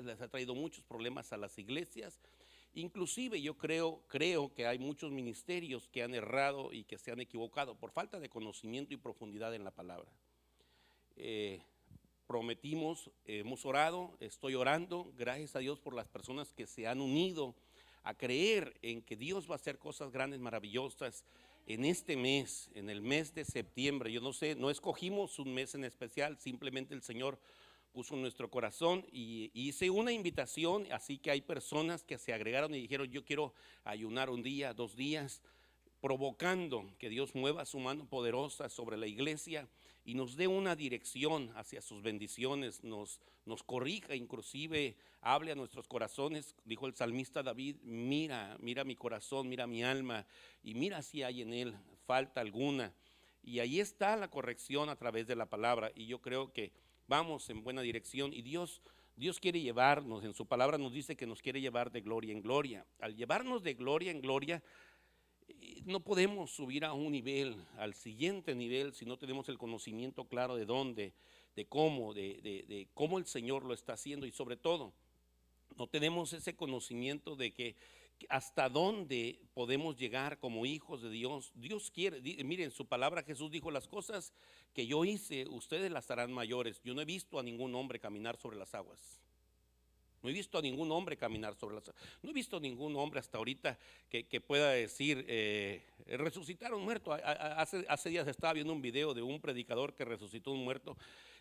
les ha traído muchos problemas a las iglesias. Inclusive yo creo que hay muchos ministerios que han errado y que se han equivocado por falta de conocimiento y profundidad en la palabra. Prometimos, hemos orado, estoy orando, gracias a Dios por las personas que se han unido a creer en que Dios va a hacer cosas grandes, maravillosas en este mes, en el mes de septiembre. Yo no sé, no escogimos un mes en especial, simplemente el Señor puso en nuestro corazón y hice una invitación, así que hay personas que se agregaron y dijeron: yo quiero ayunar un día, 2 días, provocando que Dios mueva su mano poderosa sobre la iglesia y nos dé una dirección hacia sus bendiciones, nos corrija, inclusive hable a nuestros corazones. Dijo el salmista David: mira mi corazón, mira mi alma y mira si hay en él falta alguna. Y ahí está la corrección a través de la palabra, y yo creo que vamos en buena dirección, y Dios quiere llevarnos, en su palabra nos dice que nos quiere llevar de gloria en gloria. Al llevarnos de gloria en gloria, no podemos subir a un nivel, al siguiente nivel, si no tenemos el conocimiento claro de dónde, de cómo el Señor lo está haciendo, y sobre todo, no tenemos ese conocimiento de que hasta dónde podemos llegar como hijos de Dios. Dios quiere, miren, su palabra, Jesús dijo: las cosas que yo hice, ustedes las harán mayores. Yo no he visto a ningún hombre caminar sobre las aguas. No he visto a ningún hombre caminar sobre las aguas. No he visto a ningún hombre hasta ahorita que pueda decir, resucitar a un muerto. Hace días estaba viendo un video de un predicador que resucitó un muerto,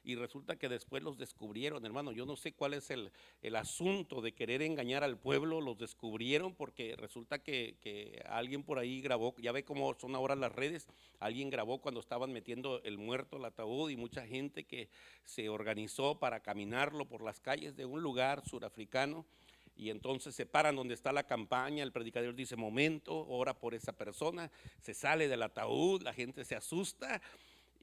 y resulta que después los descubrieron, hermano. Yo no sé cuál es el asunto de querer engañar al pueblo. Los descubrieron porque resulta que alguien por ahí grabó. Ya ve cómo son ahora las redes. Alguien grabó cuando estaban metiendo el muerto al ataúd, y mucha gente que se organizó para caminarlo por las calles de un lugar surafricano. Y entonces se paran donde está la campaña, el predicador dice: momento, ora por esa persona, se sale del ataúd, la gente se asusta.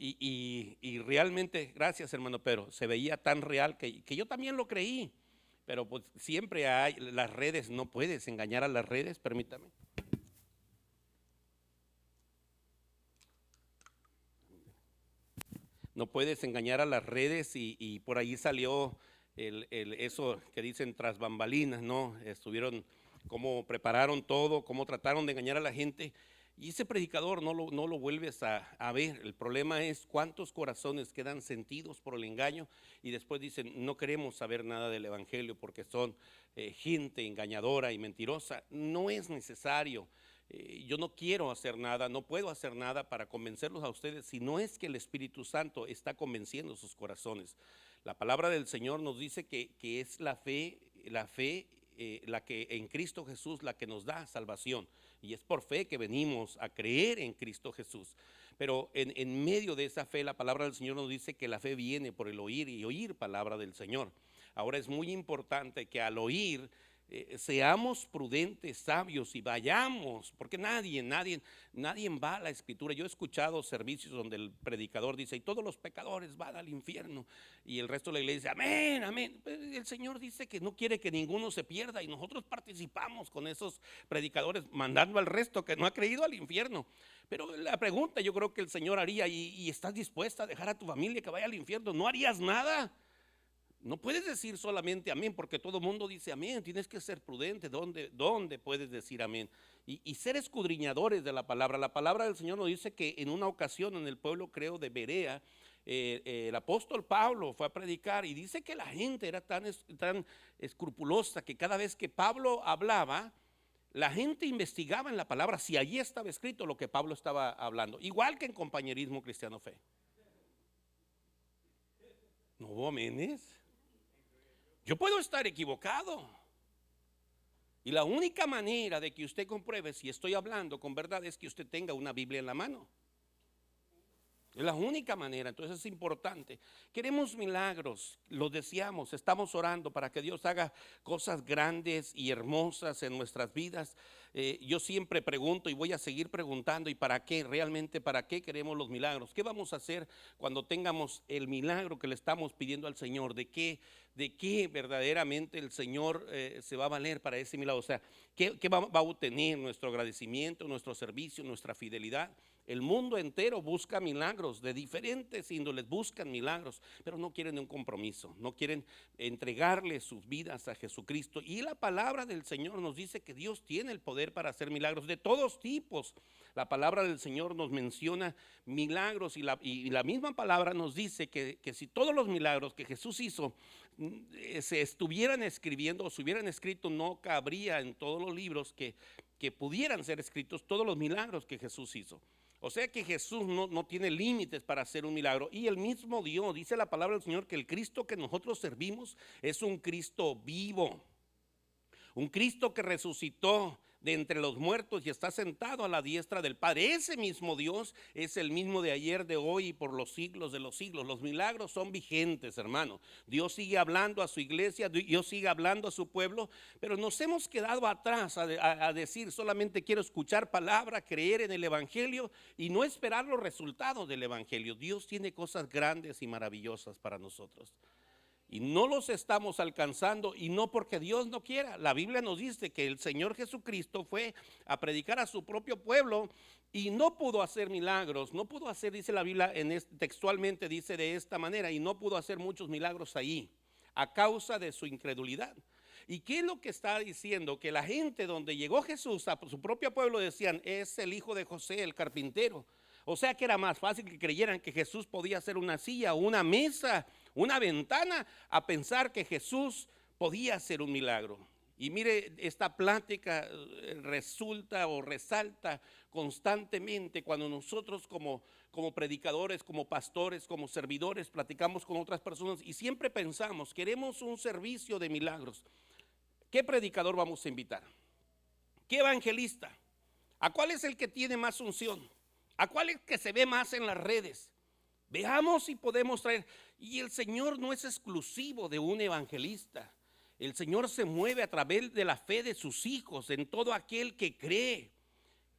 Y realmente, gracias hermano Pedro, se veía tan real que yo también lo creí. Pero pues siempre hay las redes, no puedes engañar a las redes, permítame. No puedes engañar a las redes, y por ahí salió eso que dicen tras bambalinas, ¿no? Estuvieron, cómo prepararon todo, cómo trataron de engañar a la gente. Y ese predicador no lo vuelves a ver. El problema es cuántos corazones quedan sentidos por el engaño y después dicen: no queremos saber nada del evangelio porque son gente engañadora y mentirosa. No es necesario. Yo no quiero hacer nada, no puedo hacer nada para convencerlos a ustedes si no es que el Espíritu Santo está convenciendo sus corazones. La palabra del Señor nos dice que es la fe, la que en Cristo Jesús, la que nos da salvación, y es por fe que venimos a creer en Cristo Jesús. Pero en medio de esa fe, la palabra del Señor nos dice que la fe viene por el oír, y oír palabra del Señor. Ahora es muy importante que al oír seamos prudentes, sabios, y vayamos, porque nadie va a la escritura. Yo he escuchado servicios donde el predicador dice: y todos los pecadores van al infierno, y el resto de la iglesia dice: amén, amén. El Señor dice que no quiere que ninguno se pierda, y nosotros participamos con esos predicadores mandando al resto que no ha creído al infierno. Pero la pregunta yo creo que el Señor haría: y estás dispuesta a dejar a tu familia que vaya al infierno? ¿No harías nada? No puedes decir solamente amén, porque todo el mundo dice amén. Tienes que ser prudente. ¿Dónde puedes decir amén? Y ser escudriñadores de la palabra. La palabra del Señor nos dice que en una ocasión en el pueblo, creo, de Berea, el apóstol Pablo fue a predicar, y dice que la gente era tan escrupulosa que cada vez que Pablo hablaba, la gente investigaba en la palabra si allí estaba escrito lo que Pablo estaba hablando. Igual que en Compañerismo Cristiano Fe. ¿No hubo amenes? Yo puedo estar equivocado, y la única manera de que usted compruebe si estoy hablando con verdad es que usted tenga una Biblia en la mano. Es la única manera. Entonces es importante. Queremos milagros, los deseamos, estamos orando para que Dios haga cosas grandes y hermosas en nuestras vidas. Yo siempre pregunto, y voy a seguir preguntando: ¿y para qué? Realmente, ¿para qué queremos los milagros? ¿Qué vamos a hacer cuando tengamos el milagro que le estamos pidiendo al Señor? ¿De qué verdaderamente el Señor se va a valer para ese milagro? O sea, ¿qué va a obtener nuestro agradecimiento, nuestro servicio, nuestra fidelidad? El mundo entero busca milagros, de diferentes índoles buscan milagros, pero no quieren un compromiso, no quieren entregarle sus vidas a Jesucristo. Y la palabra del Señor nos dice que Dios tiene el poder para hacer milagros de todos tipos. La palabra del Señor nos menciona milagros y la misma palabra nos dice que si todos los milagros que Jesús hizo se estuvieran escribiendo o se hubieran escrito, no cabría en todos los libros que pudieran ser escritos todos los milagros que Jesús hizo. O sea que Jesús no tiene límites para hacer un milagro. Y el mismo Dios, dice la palabra del Señor, que el Cristo que nosotros servimos es un Cristo vivo. Un Cristo que resucitó de entre los muertos y está sentado a la diestra del Padre. Ese mismo Dios es el mismo de ayer, de hoy y por los siglos de los siglos. Los milagros son vigentes, hermano. Dios sigue hablando a su iglesia, Dios sigue hablando a su pueblo, pero nos hemos quedado atrás a decir solamente quiero escuchar palabra, creer en el evangelio y no esperar los resultados del evangelio. Dios tiene cosas grandes y maravillosas para nosotros. Y no los estamos alcanzando, y no porque Dios no quiera. La Biblia nos dice que el Señor Jesucristo fue a predicar a su propio pueblo y no pudo hacer milagros, no pudo hacer, dice la Biblia textualmente dice de esta manera, y no pudo hacer muchos milagros ahí a causa de su incredulidad. ¿Y qué es lo que está diciendo? Que la gente donde llegó Jesús a su propio pueblo decían, es el hijo de José, el carpintero. O sea que era más fácil que creyeran que Jesús podía hacer una silla, una mesa, una ventana, a pensar que Jesús podía hacer un milagro. Y mire, esta plática resulta o resalta constantemente cuando nosotros como predicadores, como pastores, como servidores, platicamos con otras personas y siempre pensamos, queremos un servicio de milagros. ¿Qué predicador vamos a invitar? ¿Qué evangelista? ¿A cuál es el que tiene más unción? ¿A cuál es que se ve más en las redes? Veamos si podemos traer. Y el Señor no es exclusivo de un evangelista. El Señor se mueve a través de la fe de sus hijos en todo aquel que cree.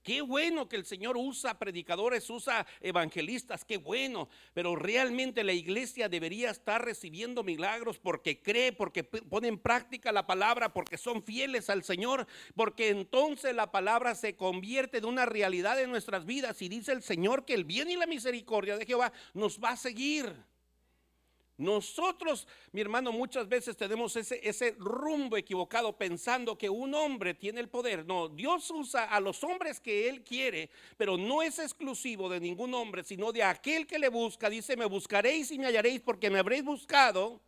Qué bueno que el Señor usa predicadores, usa evangelistas, qué bueno. Pero realmente la iglesia debería estar recibiendo milagros porque cree, porque pone en práctica la palabra, porque son fieles al Señor, porque entonces la palabra se convierte en una realidad en nuestras vidas. Y dice el Señor que el bien y la misericordia de Jehová nos va a seguir. Nosotros, mi hermano, muchas veces tenemos ese rumbo equivocado pensando que un hombre tiene el poder. No, Dios usa a los hombres que Él quiere, pero no es exclusivo de ningún hombre, sino de aquel que le busca. Dice, me buscaréis y me hallaréis porque me habréis buscado.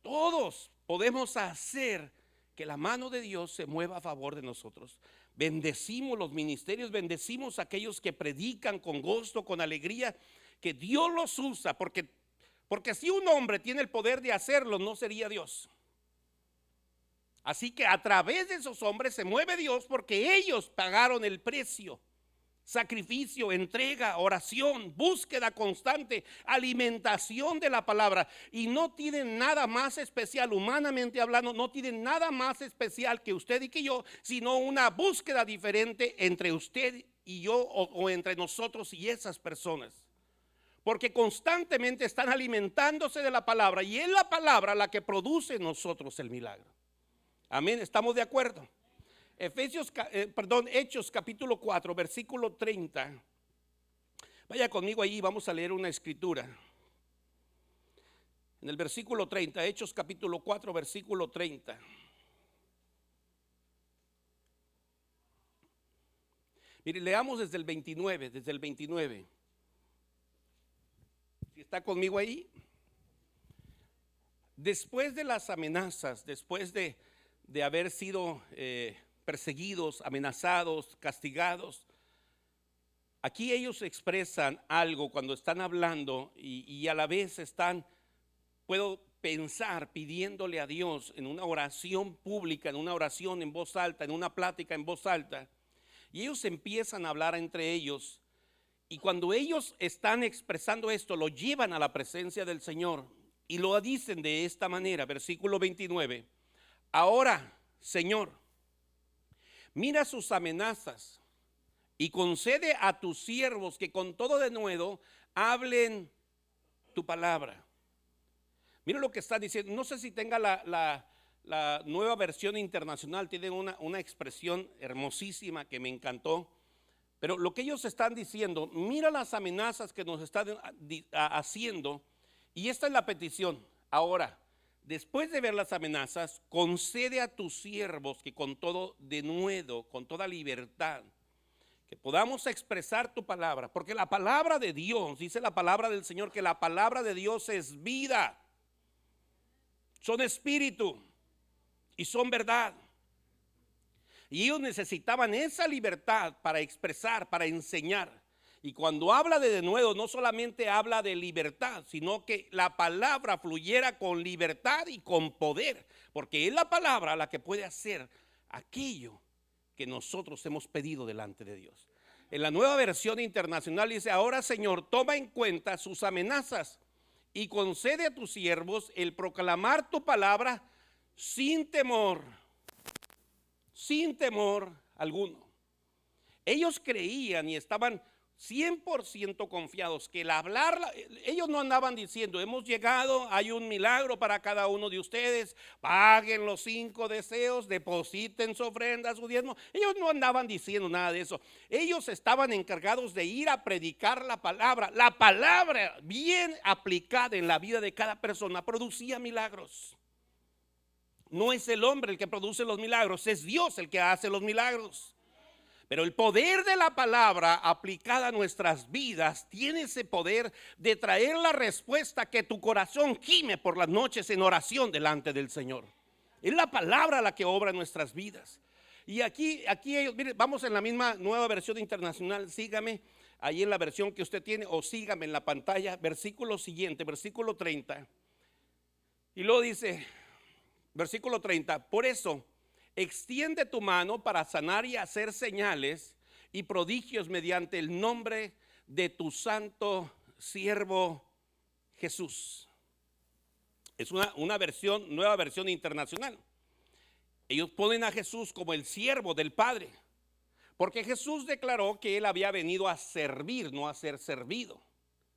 Todos podemos hacer que la mano de Dios se mueva a favor de nosotros. Bendecimos los ministerios, bendecimos a aquellos que predican con gusto, con alegría, que Dios los usa, porque si un hombre tiene el poder de hacerlo, no sería Dios. Así que a través de esos hombres se mueve Dios porque ellos pagaron el precio. Sacrificio, entrega, oración, búsqueda constante, alimentación de la palabra. Y no tienen nada más especial, humanamente hablando, no tienen nada más especial que usted y que yo, sino una búsqueda diferente entre usted y yo o entre nosotros y esas personas. Porque constantemente están alimentándose de la palabra y es la palabra la que produce en nosotros el milagro. Amén, ¿estamos de acuerdo? Hechos capítulo 4, versículo 30. Vaya conmigo ahí, vamos a leer una escritura. En el versículo 30, Hechos capítulo 4, versículo 30. Mire, leamos desde el 29. Si está conmigo ahí. Después de las amenazas, después de haber sido perseguidos, amenazados, castigados, aquí ellos expresan algo cuando están hablando y a la vez están, puedo pensar, pidiéndole a Dios en una oración pública, en una oración en voz alta, en una plática en voz alta, y ellos empiezan a hablar entre ellos. Y cuando ellos están expresando esto, lo llevan a la presencia del Señor y lo dicen de esta manera, versículo 29. Ahora, Señor, mira sus amenazas y concede a tus siervos que con todo denuedo hablen tu palabra. Mira lo que está diciendo. No sé si tenga la nueva versión internacional, tiene una expresión hermosísima que me encantó. Pero lo que ellos están diciendo, mira las amenazas que nos están haciendo, y esta es la petición. Ahora, después de ver las amenazas, concede a tus siervos que con todo denuedo, con toda libertad, que podamos expresar tu palabra, porque la palabra de Dios, dice la palabra del Señor, que la palabra de Dios es vida, son espíritu y son verdad. Y ellos necesitaban esa libertad para expresar, para enseñar. Y cuando habla de denuedo, no solamente habla de libertad, sino que la palabra fluyera con libertad y con poder, porque es la palabra la que puede hacer aquello que nosotros hemos pedido delante de Dios. En la Nueva Versión Internacional dice: ahora, Señor, toma en cuenta sus amenazas y concede a tus siervos el proclamar tu palabra sin temor alguno. Ellos creían y estaban 100% confiados que el hablar, ellos no andaban diciendo: hemos llegado, hay un milagro para cada uno de ustedes, paguen los 5 deseos, depositen su ofrenda, su diezmo. Ellos no andaban diciendo nada de eso. Ellos estaban encargados de ir a predicar la palabra. La palabra bien aplicada en la vida de cada persona producía milagros. No es el hombre el que produce los milagros, es Dios el que hace los milagros. Pero el poder de la palabra aplicada a nuestras vidas tiene ese poder de traer la respuesta que tu corazón gime por las noches en oración delante del Señor. Es la palabra la que obra en nuestras vidas. Y aquí mire, vamos en la misma Nueva Versión Internacional. Sígame ahí en la versión que usted tiene, o sígame en la pantalla. Versículo siguiente, versículo 30. Y luego dice, versículo 30: por eso, extiende tu mano para sanar y hacer señales y prodigios mediante el nombre de tu santo siervo Jesús. Es una versión, Nueva Versión Internacional. Ellos ponen a Jesús como el siervo del Padre, porque Jesús declaró que él había venido a servir, no a ser servido.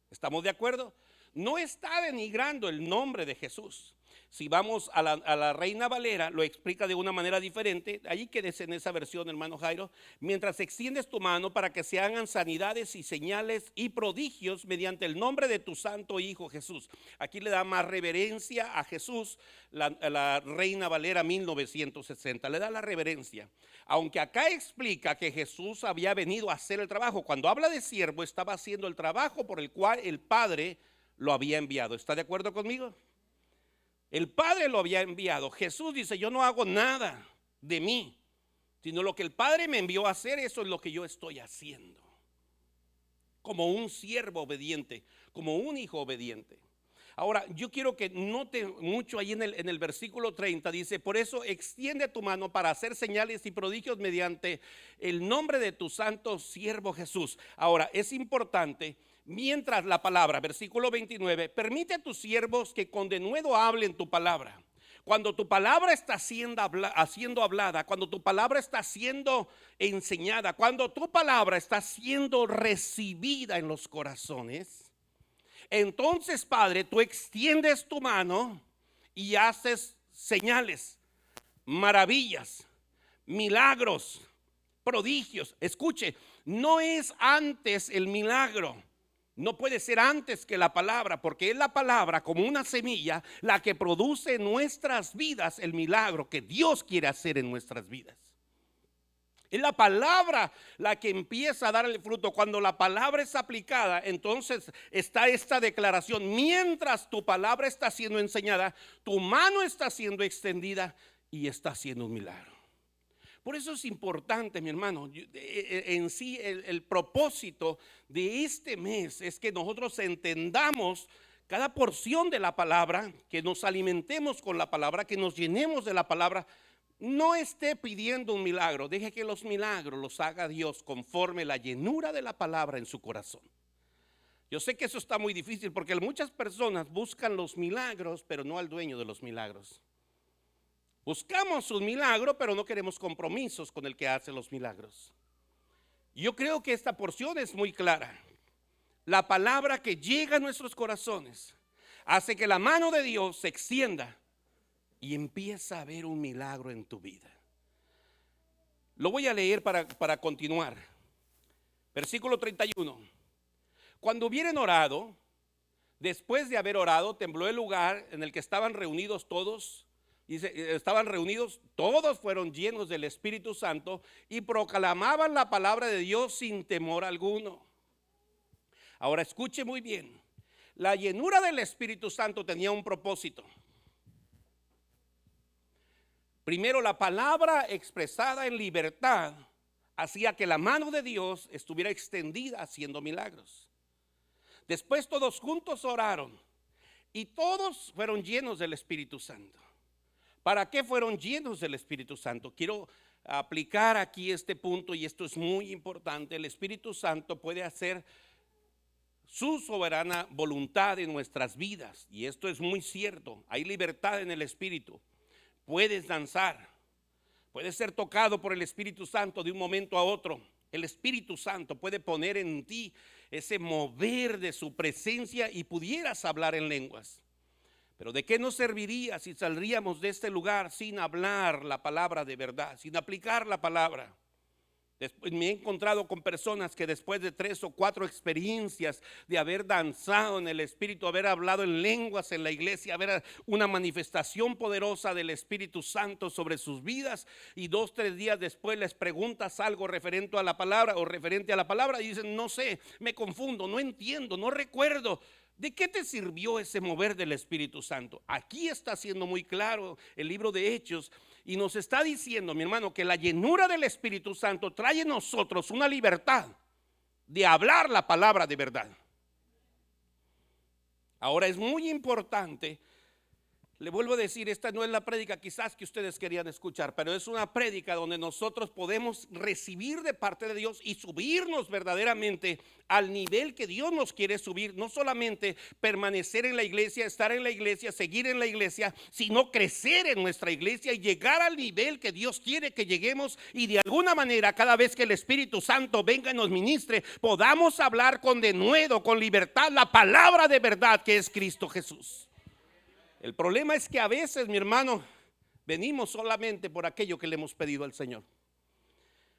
¿Estamos de acuerdo? No está denigrando el nombre de Jesús. Si vamos a la Reina Valera, lo explica de una manera diferente. Allí quédese en esa versión, hermano Jairo. Mientras extiendes tu mano para que se hagan sanidades y señales y prodigios mediante el nombre de tu santo Hijo Jesús. Aquí le da más reverencia a Jesús, la Reina Valera 1960. Le da la reverencia. Aunque acá explica que Jesús había venido a hacer el trabajo. Cuando habla de siervo, estaba haciendo el trabajo por el cual el Padre lo había enviado. ¿Está de acuerdo conmigo? El Padre lo había enviado. Jesús dice: yo no hago nada de mí, sino lo que el Padre me envió a hacer, eso es lo que yo estoy haciendo. Como un siervo obediente, como un hijo obediente. Ahora, yo quiero que note mucho ahí en el versículo 30, dice: por eso extiende tu mano para hacer señales y prodigios mediante el nombre de tu santo siervo Jesús. Ahora, es importante. Mientras la palabra, versículo 29, permite a tus siervos que con denuedo hablen tu palabra. Cuando tu palabra está siendo hablada, cuando tu palabra está siendo enseñada, cuando tu palabra está siendo recibida en los corazones, entonces, Padre, tú extiendes tu mano y haces señales, maravillas, milagros, prodigios. Escuche, no es antes el milagro. No puede ser antes que la palabra, porque es la palabra como una semilla la que produce en nuestras vidas el milagro que Dios quiere hacer en nuestras vidas. Es la palabra la que empieza a dar el fruto. Cuando la palabra es aplicada, entonces está esta declaración: mientras tu palabra está siendo enseñada, tu mano está siendo extendida y está haciendo un milagro. Por eso es importante, mi hermano, en sí el propósito de este mes es que nosotros entendamos cada porción de la palabra, que nos alimentemos con la palabra, que nos llenemos de la palabra. No esté pidiendo un milagro, deje que los milagros los haga Dios conforme la llenura de la palabra en su corazón. Yo sé que eso está muy difícil porque muchas personas buscan los milagros, pero no al dueño de los milagros. Buscamos un milagro, pero no queremos compromisos con el que hace los milagros. Yo creo que esta porción es muy clara. La palabra que llega a nuestros corazones hace que la mano de Dios se extienda y empieza a haber un milagro en tu vida. Lo voy a leer para continuar. Versículo 31. Cuando hubieran orado, después de haber orado, tembló el lugar en el que estaban reunidos todos. Dice, estaban reunidos, todos fueron llenos del Espíritu Santo y proclamaban la palabra de Dios sin temor alguno. Ahora escuche muy bien, la llenura del Espíritu Santo tenía un propósito. Primero, la palabra expresada en libertad hacía que la mano de Dios estuviera extendida haciendo milagros. Después todos juntos oraron y todos fueron llenos del Espíritu Santo. ¿Para qué fueron llenos del Espíritu Santo? Quiero aplicar aquí este punto y esto es muy importante. El Espíritu Santo puede hacer su soberana voluntad en nuestras vidas y esto es muy cierto. Hay libertad en el Espíritu. Puedes danzar, puedes ser tocado por el Espíritu Santo de un momento a otro. El Espíritu Santo puede poner en ti ese mover de su presencia y pudieras hablar en lenguas. Pero ¿de qué nos serviría si saldríamos de este lugar sin hablar la palabra de verdad, sin aplicar la palabra? Después me he encontrado con personas que después de 3 o 4 experiencias de haber danzado en el Espíritu, haber hablado en lenguas en la iglesia, haber una manifestación poderosa del Espíritu Santo sobre sus vidas, y 2 o 3 días después les preguntas algo referente a la palabra o referente a la palabra y dicen, no sé, me confundo, no entiendo, no recuerdo. ¿De qué te sirvió ese mover del Espíritu Santo? Aquí está siendo muy claro el libro de Hechos y nos está diciendo, mi hermano, que la llenura del Espíritu Santo trae en nosotros una libertad de hablar la palabra de verdad. Ahora es muy importante, le vuelvo a decir, esta no es la prédica quizás que ustedes querían escuchar, pero es una prédica donde nosotros podemos recibir de parte de Dios y subirnos verdaderamente al nivel que Dios nos quiere subir. No solamente permanecer en la iglesia, estar en la iglesia, seguir en la iglesia, sino crecer en nuestra iglesia y llegar al nivel que Dios quiere que lleguemos, y de alguna manera cada vez que el Espíritu Santo venga y nos ministre, podamos hablar con denuedo, con libertad, la palabra de verdad que es Cristo Jesús. El problema es que a veces, mi hermano, venimos solamente por aquello que le hemos pedido al Señor.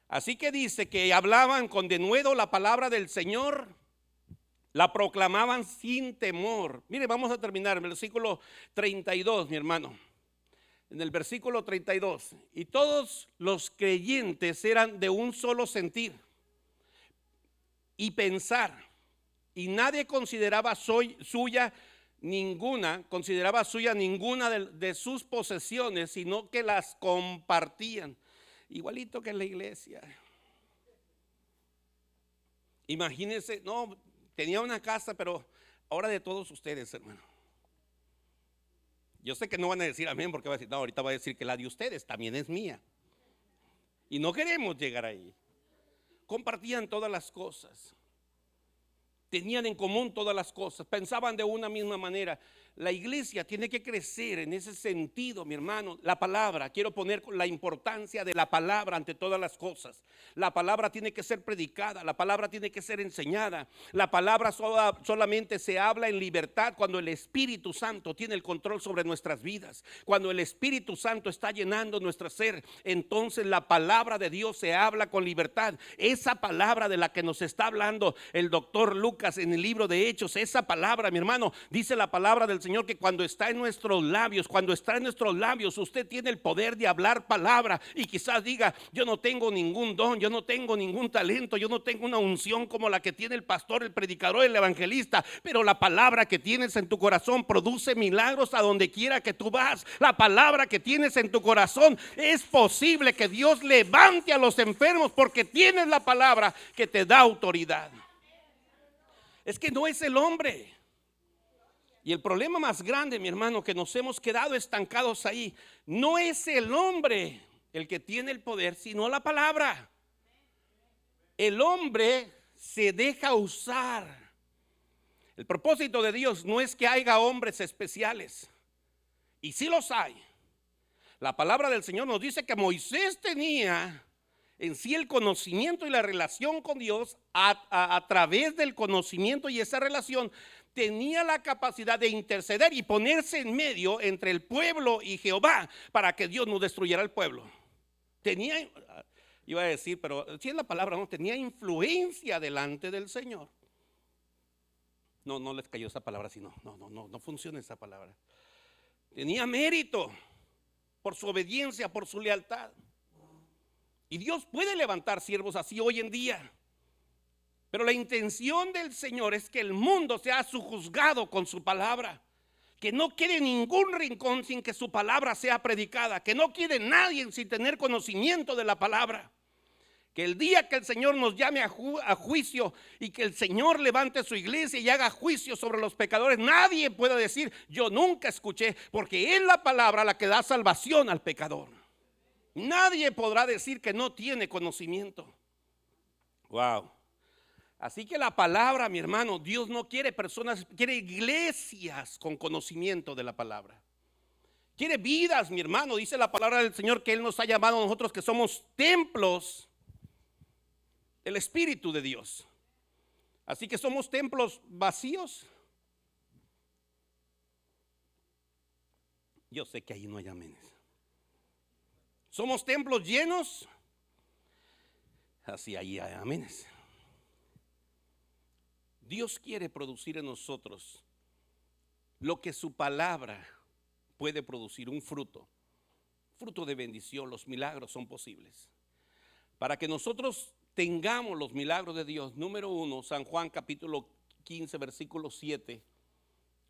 Así que dice que hablaban con denuedo la palabra del Señor, la proclamaban sin temor. Mire, vamos a terminar en el versículo 32, mi hermano. En el versículo 32, y todos los creyentes eran de un solo sentir y pensar, y nadie consideraba suya ninguna de sus posesiones, sino que las compartían. Igualito que en la iglesia. Imagínense, no, tenía una casa, pero ahora de todos ustedes, hermano. Yo sé que no van a decir amén, porque va a decir, no, ahorita va a decir que la de ustedes también es mía. Y no queremos llegar ahí. Compartían todas las cosas. Tenían en común todas las cosas, pensaban de una misma manera. La iglesia tiene que crecer en ese sentido, mi hermano. La palabra, quiero poner la importancia de la palabra ante todas las cosas. La palabra tiene que ser predicada, la palabra tiene que ser enseñada. La palabra solamente se habla en libertad cuando el Espíritu Santo tiene el control sobre nuestras vidas. Cuando el Espíritu Santo está llenando nuestro ser, entonces la palabra de Dios se habla con libertad. Esa palabra de la que nos está hablando el doctor Lucas en el libro de Hechos, esa palabra, mi hermano, dice la palabra del Señor que cuando está en nuestros labios, usted tiene el poder de hablar palabra. Y quizás diga, yo no tengo ningún don, yo no tengo ningún talento, yo no tengo una unción como la que tiene el pastor, el predicador, el evangelista, pero la palabra que tienes en tu corazón produce milagros a donde quiera que tú vas. La palabra que tienes en tu corazón, es posible que Dios levante a los enfermos porque tienes la palabra que te da autoridad. Es que no es el hombre. Y el problema más grande, mi hermano, que nos hemos quedado estancados ahí, no es el hombre el que tiene el poder, sino la palabra. El hombre se deja usar. El propósito de Dios no es que haya hombres especiales, y sí los hay. La palabra del Señor nos dice que Moisés tenía en sí el conocimiento y la relación con Dios. A través del conocimiento y esa relación tenía la capacidad de interceder y ponerse en medio entre el pueblo y Jehová para que Dios no destruyera el pueblo. Iba a decir, pero si es la palabra, no tenía influencia delante del Señor. No les cayó esa palabra, si no funciona esa palabra. Tenía mérito por su obediencia, por su lealtad. Y Dios puede levantar siervos así hoy en día. Pero la intención del Señor es que el mundo sea sojuzgado con su palabra. Que no quede ningún rincón sin que su palabra sea predicada. Que no quede nadie sin tener conocimiento de la palabra. Que el día que el Señor nos llame a juicio y que el Señor levante su iglesia y haga juicio sobre los pecadores, nadie pueda decir, yo nunca escuché, porque es la palabra la que da salvación al pecador. Nadie podrá decir que no tiene conocimiento. Wow. Así que la palabra, mi hermano, Dios no quiere personas, quiere iglesias con conocimiento de la palabra. Quiere vidas, mi hermano. Dice la palabra del Señor que Él nos ha llamado a nosotros que somos templos del Espíritu de Dios. Así que somos templos vacíos. Yo sé que ahí no hay amenes. Somos templos llenos. Así ahí hay amenes. Dios quiere producir en nosotros lo que su palabra puede producir, un fruto de bendición. Los milagros son posibles. Para que nosotros tengamos los milagros de Dios, número 1, San Juan capítulo 15 versículo 7,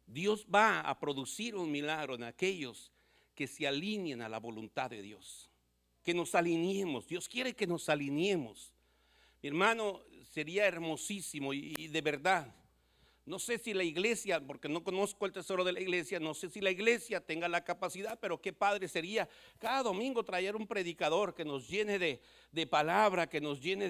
Dios va a producir un milagro en aquellos que se alineen a la voluntad de Dios. Que nos alineemos. Dios quiere que nos alineemos. Mi hermano, sería hermosísimo y de verdad, no sé si la iglesia, porque no conozco el tesoro de la iglesia, no sé si la iglesia tenga la capacidad, pero qué padre sería cada domingo traer un predicador que nos llene de palabra, que nos llene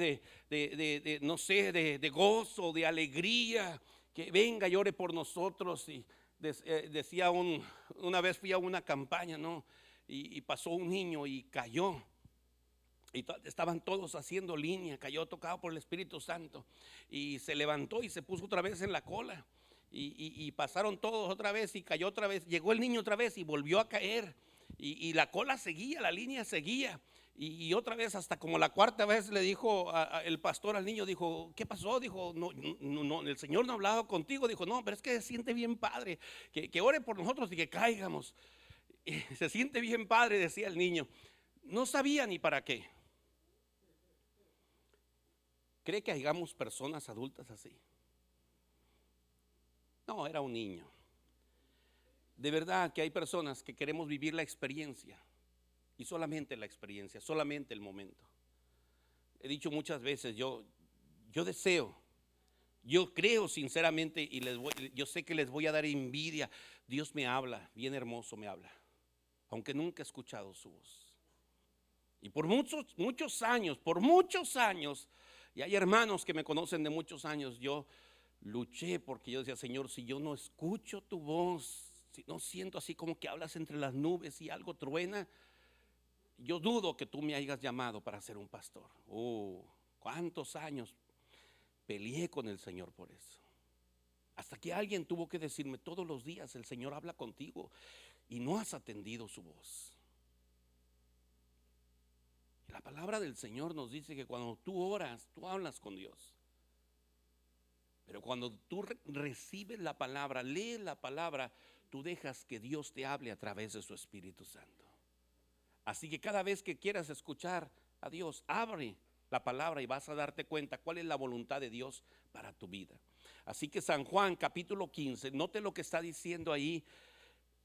de gozo, de alegría, que venga y ore por nosotros. Y decía una vez fui a una campaña, ¿no? Y pasó un niño y cayó. Y estaban todos haciendo línea, cayó tocado por el Espíritu Santo y se levantó y se puso otra vez en la cola y pasaron todos otra vez y cayó otra vez, llegó el niño otra vez y volvió a caer y la cola seguía, la línea seguía y otra vez hasta como la cuarta vez le dijo el pastor al niño, dijo, ¿qué pasó? Dijo, no, el Señor no ha hablado contigo. Dijo, no, pero es que se siente bien padre, que ore por nosotros y que caigamos. Se siente bien padre, decía el niño. No sabía ni para qué. ¿Cree que hayamos personas adultas así? No, era un niño. De verdad que hay personas que queremos vivir la experiencia y solamente la experiencia, solamente el momento. He dicho muchas veces, yo deseo, yo creo sinceramente y yo sé que les voy a dar envidia. Dios me habla, bien hermoso me habla, aunque nunca he escuchado su voz. Y por muchos años, y hay hermanos que me conocen de muchos años, yo luché porque yo decía, Señor, si yo no escucho tu voz, si no siento así como que hablas entre las nubes y algo truena, yo dudo que tú me hayas llamado para ser un pastor. ¿Cuántos años peleé con el Señor por eso? Hasta que alguien tuvo que decirme, todos los días el Señor habla contigo y no has atendido su voz. La palabra del Señor nos dice que cuando tú oras, tú hablas con Dios. Pero cuando tú recibes la palabra, lees la palabra, tú dejas que Dios te hable a través de su Espíritu Santo. Así que cada vez que quieras escuchar a Dios, abre la palabra y vas a darte cuenta cuál es la voluntad de Dios para tu vida. Así que San Juan capítulo 15, note lo que está diciendo ahí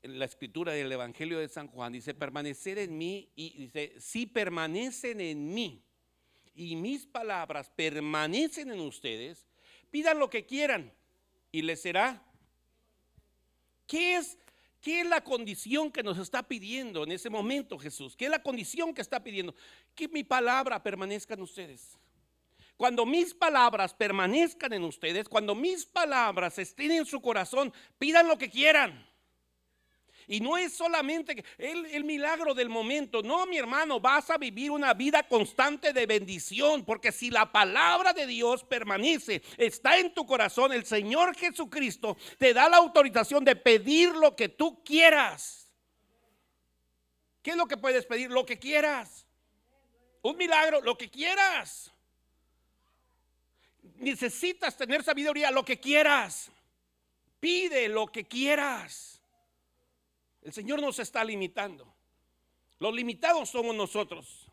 en la escritura del Evangelio de San Juan. Dice, permanecer en mí, y dice, si permanecen en mí y mis palabras permanecen en ustedes, pidan lo que quieran y les será. ¿Qué es la condición que nos está pidiendo en ese momento Jesús? ¿Qué es la condición que está pidiendo? Que mi palabra permanezca en ustedes. Cuando mis palabras permanezcan en ustedes, cuando mis palabras estén en su corazón, pidan lo que quieran. Y no es solamente el milagro del momento. No, mi hermano, vas a vivir una vida constante de bendición. Porque si la palabra de Dios permanece, está en tu corazón, el Señor Jesucristo te da la autorización de pedir lo que tú quieras. ¿Qué es lo que puedes pedir? Lo que quieras. un milagro, lo que quieras. Necesitas tener sabiduría, lo que quieras. Pide lo que quieras. El Señor nos está limitando. Los limitados somos nosotros.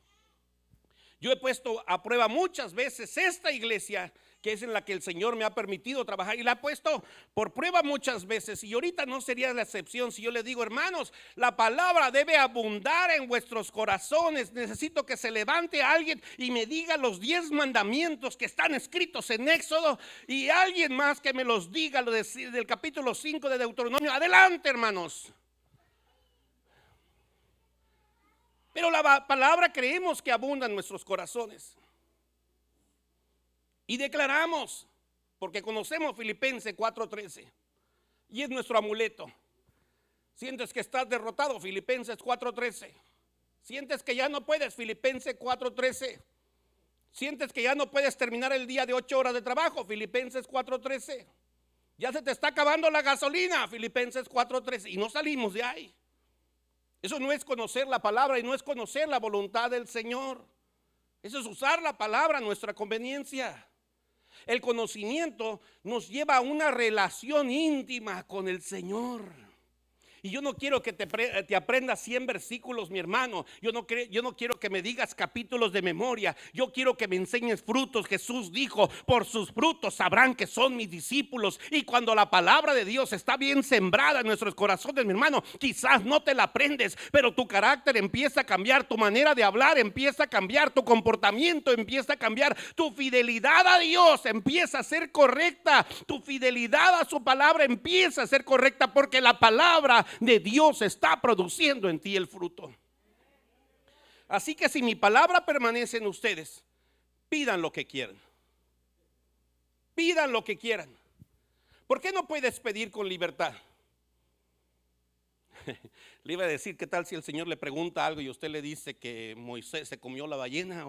Yo he puesto a prueba muchas veces esta iglesia, que es en la que el Señor me ha permitido trabajar, y la ha puesto por prueba muchas veces, y ahorita no sería la excepción. Si yo les digo, hermanos, la palabra debe abundar en vuestros corazones, necesito que se levante alguien y me diga los 10 mandamientos que están escritos en Éxodo, y alguien más que me los diga lo del capítulo 5 de Deuteronomio. Adelante, hermanos. Pero la palabra creemos que abunda en nuestros corazones. Y declaramos, porque conocemos Filipenses 4:13, y es nuestro amuleto. Sientes que estás derrotado, Filipenses 4:13. Sientes que ya no puedes, Filipenses 4:13. Sientes que ya no puedes terminar el día de 8 horas de trabajo, Filipenses 4:13. Ya se te está acabando la gasolina, Filipenses 4:13. Y no salimos de ahí. Eso no es conocer la palabra y no es conocer la voluntad del Señor. Eso es usar la palabra a nuestra conveniencia. El conocimiento nos lleva a una relación íntima con el Señor. Y yo no quiero que te aprendas 100 versículos, mi hermano. Yo no quiero que me digas capítulos de memoria. Yo quiero que me enseñes frutos. Jesús dijo, por sus frutos sabrán que son mis discípulos. Y cuando la palabra de Dios está bien sembrada en nuestros corazones, mi hermano, quizás no te la aprendes, pero tu carácter empieza a cambiar, tu manera de hablar empieza a cambiar, tu comportamiento empieza a cambiar, tu fidelidad a Dios empieza a ser correcta, tu fidelidad a su palabra empieza a ser correcta, porque la palabra de Dios está produciendo en ti el fruto. Así que si mi palabra permanece en ustedes, pidan lo que quieran. Pidan lo que quieran. ¿Por qué no puedes pedir con libertad? Le iba a decir, ¿qué tal si el Señor le pregunta algo y usted le dice que Moisés se comió la ballena?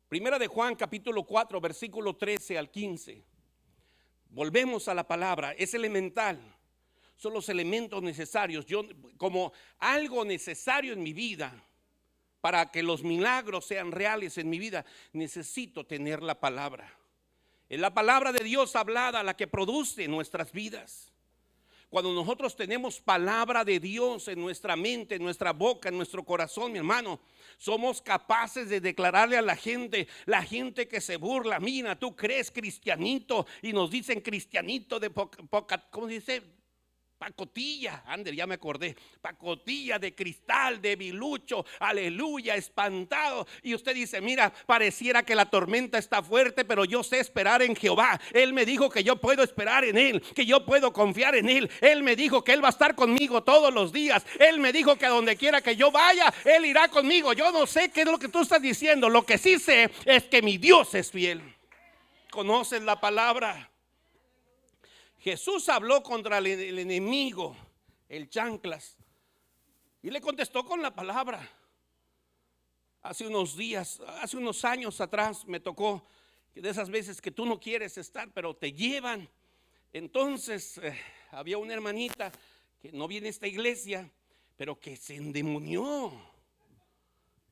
Primera de Juan capítulo 4 versículo 13 al 15. Volvemos a la palabra, es elemental, son los elementos necesarios. Yo, como algo necesario en mi vida, para que los milagros sean reales en mi vida, necesito tener la palabra. Es la palabra de Dios hablada la que produce nuestras vidas. Cuando nosotros tenemos palabra de Dios en nuestra mente, en nuestra boca, en nuestro corazón, mi hermano, somos capaces de declararle a la gente que se burla, mira, tú crees cristianito, y nos dicen cristianito de ¿cómo se dice? Pacotilla, Ander, ya me acordé, pacotilla de cristal, de bilucho, aleluya, espantado. Y usted dice, mira, pareciera que la tormenta está fuerte, pero yo sé esperar en Jehová. Él me dijo que yo puedo esperar en Él, que yo puedo confiar en Él. Él me dijo que Él va a estar conmigo todos los días. Él me dijo que a donde quiera que yo vaya, Él irá conmigo. Yo no sé qué es lo que tú estás diciendo. Lo que sí sé es que mi Dios es fiel. ¿Conoces la palabra? Jesús habló contra el enemigo, el chanclas, y le contestó con la palabra. Hace unos años atrás me tocó, de esas veces que tú no quieres estar, pero te llevan. Entonces había una hermanita que no viene a esta iglesia, pero que se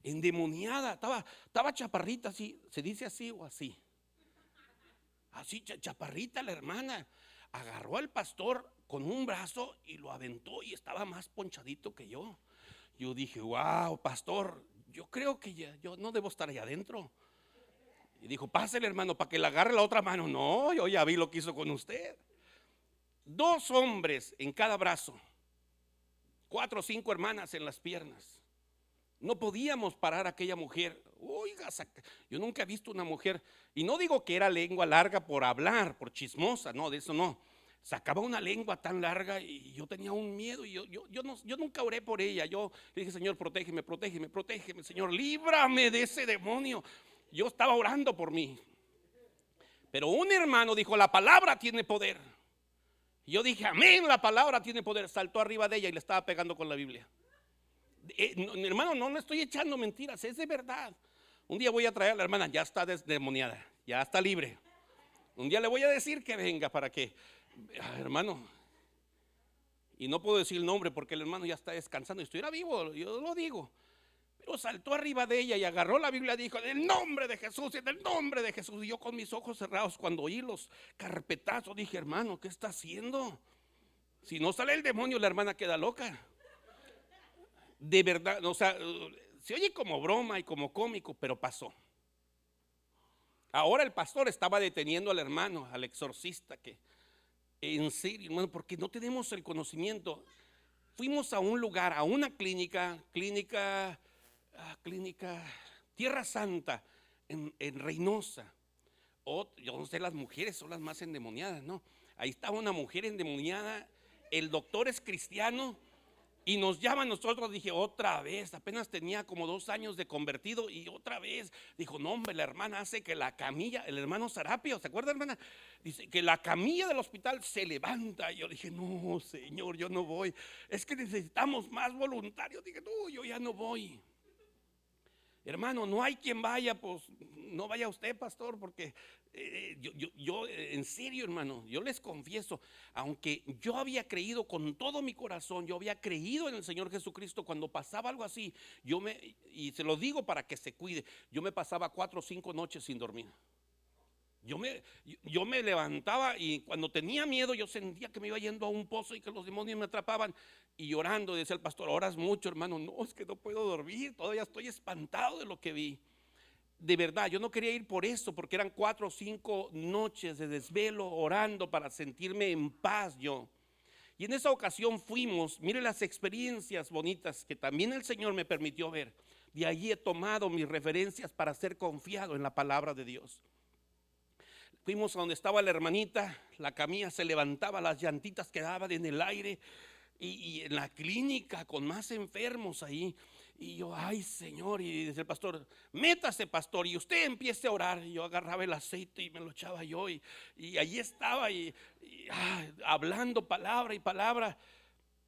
endemoniada, estaba chaparrita, así, se dice así o así. Así chaparrita la hermana. Agarró al pastor con un brazo y lo aventó, y estaba más ponchadito que yo. Yo dije, wow, pastor, yo creo que yo no debo estar allá adentro. Y dijo, pásele, hermano, para que le agarre la otra mano. No, yo ya vi lo que hizo con usted. 2 hombres en cada brazo, 4 o 5 hermanas en las piernas. No podíamos parar a aquella mujer. Oiga, yo nunca he visto una mujer, y no digo que era lengua larga por hablar, por chismosa, no, de eso no. Sacaba una lengua tan larga y yo tenía un miedo, y yo nunca oré por ella. Yo le dije, Señor, protégeme, Señor, líbrame de ese demonio. Yo estaba orando por mí. Pero un hermano dijo, la palabra tiene poder. Y yo dije, amén, la palabra tiene poder. Saltó arriba de ella y le estaba pegando con la Biblia. Hermano, no le estoy echando mentiras, es de verdad. Un día voy a traer a la hermana, ya está desdemoniada, ya está libre. Un día le voy a decir que venga para que, hermano. Y no puedo decir el nombre porque el hermano ya está descansando. Si estuviera vivo, yo lo digo. Pero saltó arriba de ella y agarró la Biblia y dijo: en el nombre de Jesús, en el nombre de Jesús. Y yo con mis ojos cerrados, cuando oí los carpetazos, dije: hermano, ¿qué está haciendo? Si no sale el demonio, la hermana queda loca. De verdad, o sea, se oye como broma y como cómico, pero pasó. Ahora el pastor estaba deteniendo al hermano, al exorcista, que en serio, hermano, porque no tenemos el conocimiento. Fuimos a un lugar, a una clínica, Tierra Santa, en Reynosa. Yo no sé, las mujeres son las más endemoniadas, ¿no? Ahí estaba una mujer endemoniada, el doctor es cristiano y nos llama a nosotros. Dije: otra vez, apenas tenía como 2 años de convertido y otra vez. Dijo: no, hombre, la hermana hace que la camilla, el hermano Sarapio, ¿se acuerda, hermana? Dice que la camilla del hospital se levanta. Y yo dije: no, Señor, yo no voy, es que necesitamos más voluntarios. Dije: no, yo ya no voy. Hermano, no hay quien vaya, pues no vaya usted, pastor, porque yo en serio, hermano, yo les confieso, aunque yo había creído con todo mi corazón, yo había creído en el Señor Jesucristo, cuando pasaba algo así, y se lo digo para que se cuide, yo me pasaba 4 o 5 noches sin dormir. Yo me levantaba y cuando tenía miedo yo sentía que me iba yendo a un pozo y que los demonios me atrapaban, y llorando decía el pastor: oras mucho, hermano. No, es que no puedo dormir, todavía estoy espantado de lo que vi. De verdad, yo no quería ir por eso, porque eran 4 o 5 noches de desvelo orando para sentirme en paz yo. Y en esa ocasión fuimos, mire las experiencias bonitas que también el Señor me permitió ver. De allí he tomado mis referencias para ser confiado en la palabra de Dios. Fuimos a donde estaba la hermanita, la camilla se levantaba, las llantitas quedaban en el aire, y en la clínica con más enfermos ahí. Y yo: ay, Señor. Y dice el pastor: métase, pastor, y usted empiece a orar. Y yo agarraba el aceite y me lo echaba yo, y allí estaba hablando palabra y palabra.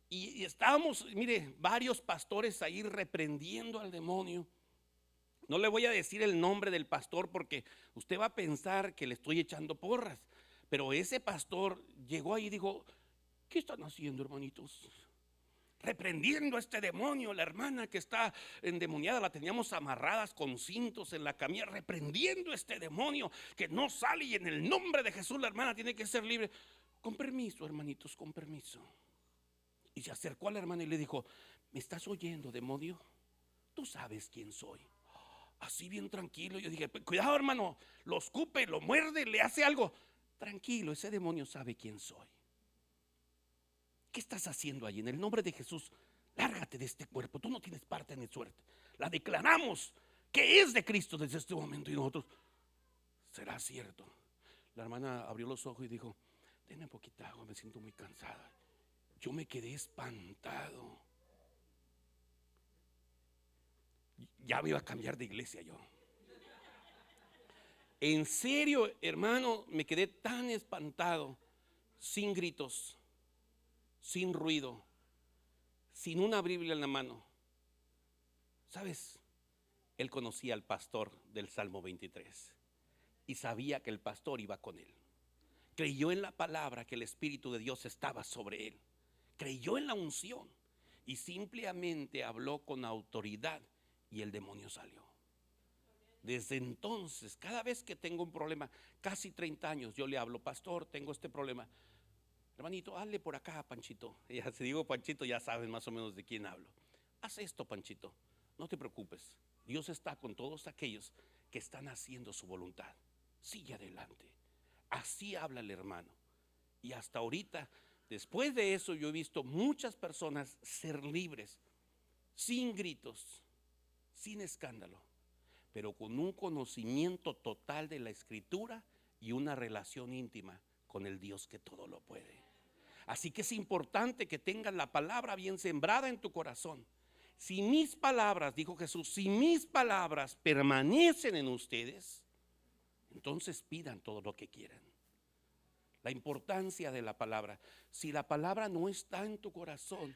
Y estábamos, mire, varios pastores ahí reprendiendo al demonio. No le voy a decir el nombre del pastor porque usted va a pensar que le estoy echando porras. Pero ese pastor llegó ahí y dijo: ¿qué están haciendo, hermanitos? Reprendiendo a este demonio. La hermana que está endemoniada la teníamos amarradas con cintos en la camilla, reprendiendo a este demonio que no sale, y en el nombre de Jesús la hermana tiene que ser libre. Con permiso, hermanitos, con permiso. Y se acercó a la hermana y le dijo: ¿me estás oyendo, demonio? Tú sabes quién soy. Así bien tranquilo. Yo dije: cuidado, hermano, lo escupe, lo muerde, le hace algo. Tranquilo, ese demonio sabe quién soy. ¿Qué estás haciendo ahí? En el nombre de Jesús, lárgate de este cuerpo. Tú no tienes parte ni suerte. La declaramos que es de Cristo desde este momento. Y nosotros: será cierto. La hermana abrió los ojos y dijo: denme poquita agua, me siento muy cansada. Yo me quedé espantado. Ya me iba a cambiar de iglesia yo. En serio, hermano, me quedé tan espantado, sin gritos, sin ruido, sin una Biblia en la mano. ¿Sabes? Él conocía al pastor del Salmo 23 y sabía que el pastor iba con él. Creyó en la palabra, que el Espíritu de Dios estaba sobre él. Creyó en la unción y simplemente habló con autoridad, y el demonio salió. Desde entonces, cada vez que tengo un problema, casi 30 años, yo le hablo: pastor, tengo este problema. Hermanito, hazle por acá, Panchito. Ya, si digo Panchito, ya saben más o menos de quién hablo. Haz esto, Panchito, no te preocupes. Dios está con todos aquellos que están haciendo su voluntad. Sigue adelante. Así habla el hermano. Y hasta ahorita, después de eso, yo he visto muchas personas ser libres, sin gritos, sin escándalo, pero con un conocimiento total de la Escritura y una relación íntima con el Dios que todo lo puede. Así que es importante que tengas la palabra bien sembrada en tu corazón. Si mis palabras, dijo Jesús, si mis palabras permanecen en ustedes, entonces pidan todo lo que quieran. La importancia de la palabra. Si la palabra no está en tu corazón,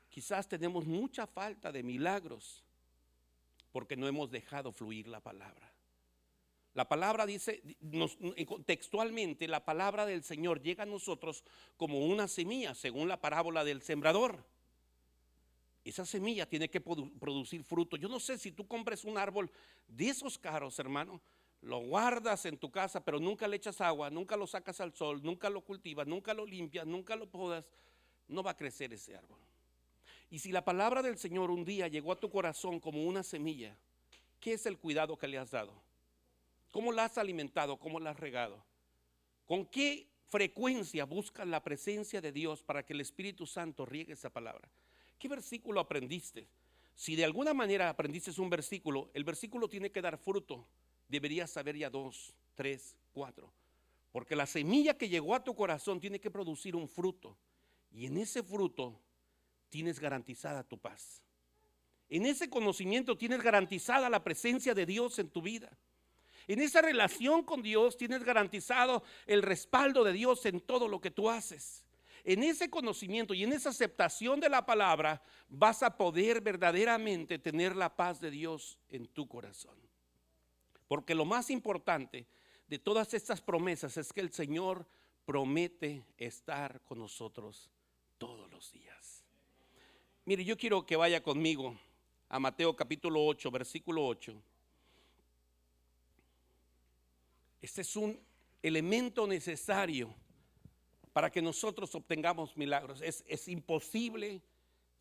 quizás tenemos mucha falta de milagros porque no hemos dejado fluir la palabra. La palabra dice, textualmente, la palabra del Señor llega a nosotros como una semilla, según la parábola del sembrador. Esa semilla tiene que producir fruto. Yo no sé si tú compres un árbol de esos caros, hermano, lo guardas en tu casa, pero nunca le echas agua, nunca lo sacas al sol, nunca lo cultivas, nunca lo limpias, nunca lo podas, no va a crecer ese árbol. Y si la palabra del Señor un día llegó a tu corazón como una semilla, ¿qué es el cuidado que le has dado? ¿Cómo la has alimentado? ¿Cómo la has regado? ¿Con qué frecuencia buscas la presencia de Dios para que el Espíritu Santo riegue esa palabra? ¿Qué versículo aprendiste? Si de alguna manera aprendiste un versículo, el versículo tiene que dar fruto. Deberías saber ya 2, 3, 4. Porque la semilla que llegó a tu corazón tiene que producir un fruto. Y en ese fruto tienes garantizada tu paz. En ese conocimiento tienes garantizada la presencia de Dios en tu vida. En esa relación con Dios tienes garantizado el respaldo de Dios en todo lo que tú haces. En ese conocimiento y en esa aceptación de la palabra vas a poder verdaderamente tener la paz de Dios en tu corazón. Porque lo más importante de todas estas promesas es que el Señor promete estar con nosotros todos los días. Mire, yo quiero que vaya conmigo a Mateo capítulo 8, versículo 8. Este es un elemento necesario para que nosotros obtengamos milagros. Es imposible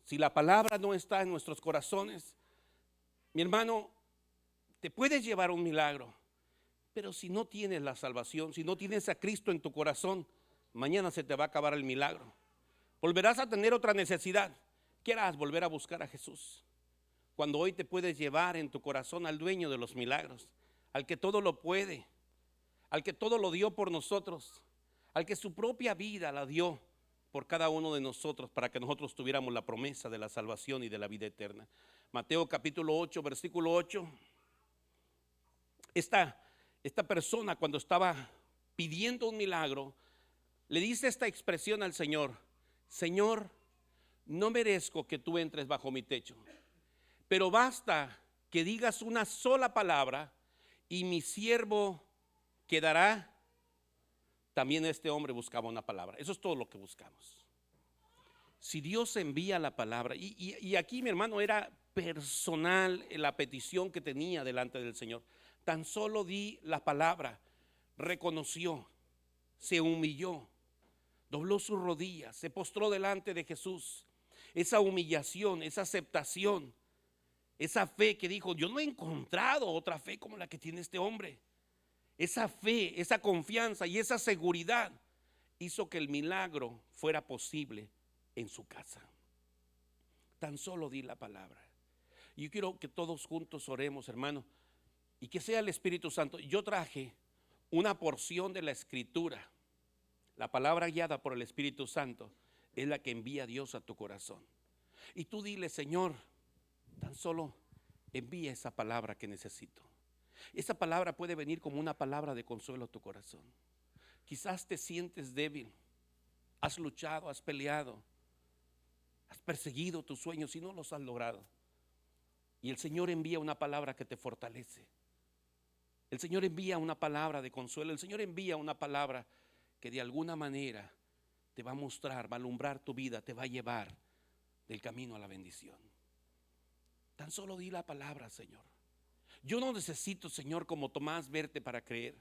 si la palabra no está en nuestros corazones. Mi hermano, te puedes llevar un milagro, pero si no tienes la salvación, si no tienes a Cristo en tu corazón, mañana se te va a acabar el milagro. Volverás a tener otra necesidad. Quieras volver a buscar a Jesús, cuando hoy te puedes llevar en tu corazón al dueño de los milagros, al que todo lo puede, al que todo lo dio por nosotros, al que su propia vida la dio por cada uno de nosotros para que nosotros tuviéramos la promesa de la salvación y de la vida eterna. Mateo capítulo 8, versículo 8. Esta persona, cuando estaba pidiendo un milagro, le dice esta expresión al Señor: Señor, no merezco que tú entres bajo mi techo, pero basta que digas una sola palabra y mi siervo quedará. También este hombre buscaba una palabra. Eso es todo lo que buscamos. Si Dios envía la palabra, y aquí, mi hermano, era personal la petición que tenía delante del Señor. Tan solo di la palabra, reconoció, se humilló, dobló sus rodillas, se postró delante de Jesús. Esa humillación, esa aceptación, esa fe que dijo: yo no he encontrado otra fe como la que tiene este hombre. Esa fe, esa confianza y esa seguridad hizo que el milagro fuera posible en su casa. Tan solo di la palabra. Yo quiero que todos juntos oremos, hermano, y que sea el Espíritu Santo. Yo traje una porción de la Escritura. La palabra guiada por el Espíritu Santo es la que envía Dios a tu corazón. Y tú dile: Señor, tan solo envía esa palabra que necesito. Esa palabra puede venir como una palabra de consuelo a tu corazón. Quizás te sientes débil, has luchado, has peleado, has perseguido tus sueños y no los has logrado. Y el Señor envía una palabra que te fortalece. El Señor envía una palabra de consuelo. El Señor envía una palabra que de alguna manera te va a mostrar, va a alumbrar tu vida, te va a llevar del camino a la bendición. Tan solo di la palabra, Señor. Yo no necesito, Señor, como Tomás, verte para creer.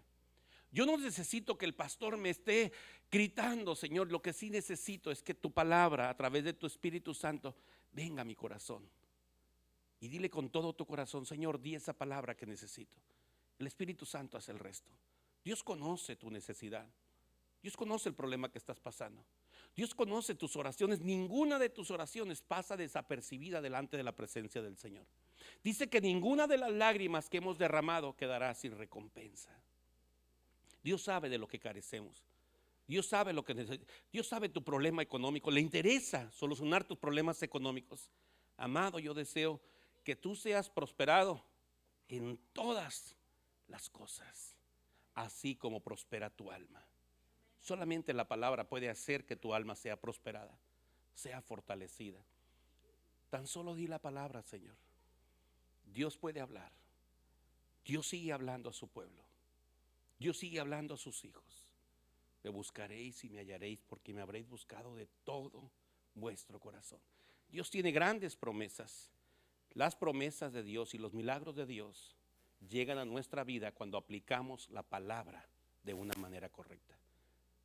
Yo no necesito que el pastor me esté gritando, Señor. Lo que sí necesito es que tu palabra, a través de tu Espíritu Santo, venga a mi corazón. Y dile con todo tu corazón: Señor, di esa palabra que necesito. El Espíritu Santo hace el resto. Dios conoce tu necesidad. Dios conoce el problema que estás pasando. Dios conoce tus oraciones. Ninguna de tus oraciones pasa desapercibida delante de la presencia del Señor. Dice que ninguna de las lágrimas que hemos derramado quedará sin recompensa. Dios sabe de lo que carecemos. Dios sabe lo que necesitas. Dios sabe tu problema económico. Le interesa solucionar tus problemas económicos. Amado, yo deseo que tú seas prosperado en todas las cosas, así como prospera tu alma. Solamente la palabra puede hacer que tu alma sea prosperada, sea fortalecida. Tan solo di la palabra, Señor. Dios puede hablar. Dios sigue hablando a su pueblo. Dios sigue hablando a sus hijos. Me buscaréis y me hallaréis, porque me habréis buscado de todo vuestro corazón. Dios tiene grandes promesas. Las promesas de Dios y los milagros de Dios llegan a nuestra vida cuando aplicamos la palabra de una manera correcta.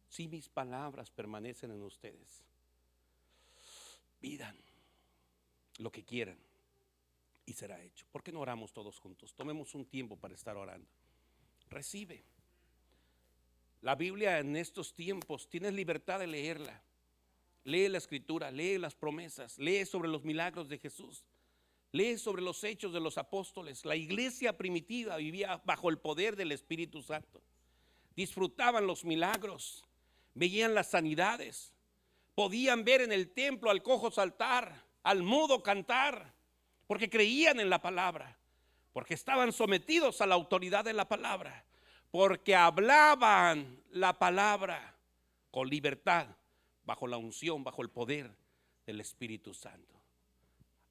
Si mis palabras permanecen en ustedes, pidan lo que quieran y será hecho. ¿Por qué no oramos todos juntos? Tomemos un tiempo para estar orando. Recibe la Biblia en estos tiempos. Tienes libertad de leerla. Lee la escritura, lee las promesas, lee sobre los milagros de Jesús, lee sobre los hechos de los apóstoles. La iglesia primitiva vivía bajo el poder del Espíritu Santo. Disfrutaban los milagros, veían las sanidades, podían ver en el templo al cojo saltar, al mudo cantar, porque creían en la palabra, porque estaban sometidos a la autoridad de la palabra, porque hablaban la palabra con libertad, bajo la unción, bajo el poder del Espíritu Santo.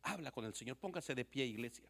Habla con el Señor. Póngase de pie, iglesia.